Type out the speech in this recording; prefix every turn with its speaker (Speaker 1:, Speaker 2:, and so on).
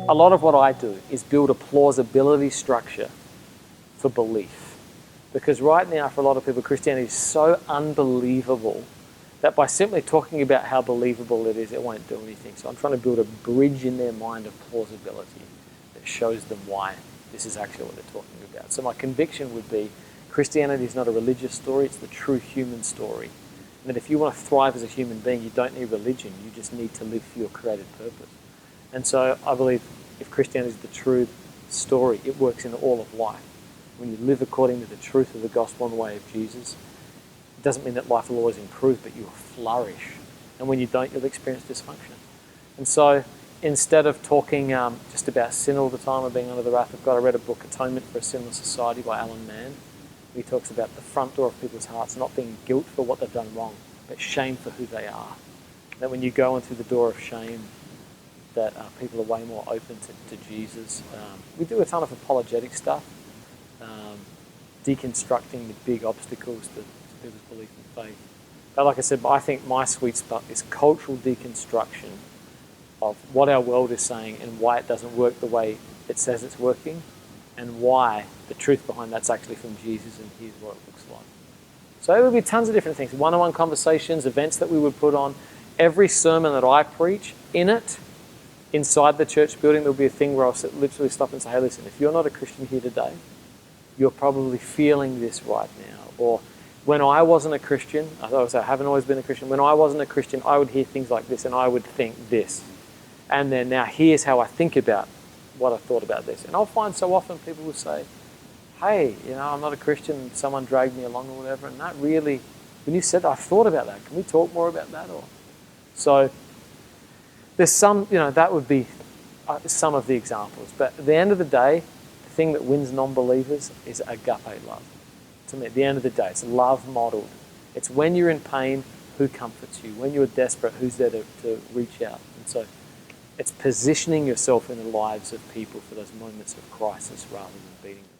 Speaker 1: A lot of what I do is build a plausibility structure for belief. Because right now, for a lot of people, Christianity is so unbelievable that by simply talking about how believable it is, it won't do anything. So I'm trying to build a bridge in their mind of plausibility that shows them why this is actually what they're talking about. So my conviction would be Christianity is not a religious story, it's the true human story. And that if you want to thrive as a human being, you don't need religion, you just need to live for your created purpose. And so I believe if Christianity is the true story, it works in all of life. When you live according to the truth of the gospel and the way of Jesus, it doesn't mean that life will always improve, but you will flourish. And when you don't, you'll experience dysfunction. And so instead of talking just about sin all the time or being under the wrath of God, I read a book, Atonement for a Sinless Society by Alan Mann. He talks about the front door of people's hearts not being guilt for what they've done wrong, but shame for who they are. That when you go in through the door of shame, that people are way more open to Jesus. We do a ton of apologetic stuff, deconstructing the big obstacles to people's belief in faith. But like I said, I think my sweet spot is cultural deconstruction of what our world is saying and why it doesn't work the way it says it's working, and why the truth behind that's actually from Jesus, and here's what it looks like. So there will be tons of different things, one-on-one conversations, events that we would put on. Every sermon that I preach, in it, inside the church building, there'll be a thing where I'll literally stop and say, hey, listen, if you're not a Christian here today, you're probably feeling this right now. Or when I wasn't a Christian, I haven't always been a Christian, when I wasn't a Christian, I would hear things like this and I would think this. And then now here's how I think about what I thought about this. And I'll find so often people will say, hey, I'm not a Christian, someone dragged me along or whatever, and that really, when you said that, I thought about that. Can we talk more about that? So there's some, that would be some of the examples. But at the end of the day, the thing that wins non-believers is agape love. To me, at the end of the day, it's love modeled. It's when you're in pain, who comforts you? When you're desperate, who's there to reach out? And so it's positioning yourself in the lives of people for those moments of crisis rather than beating them.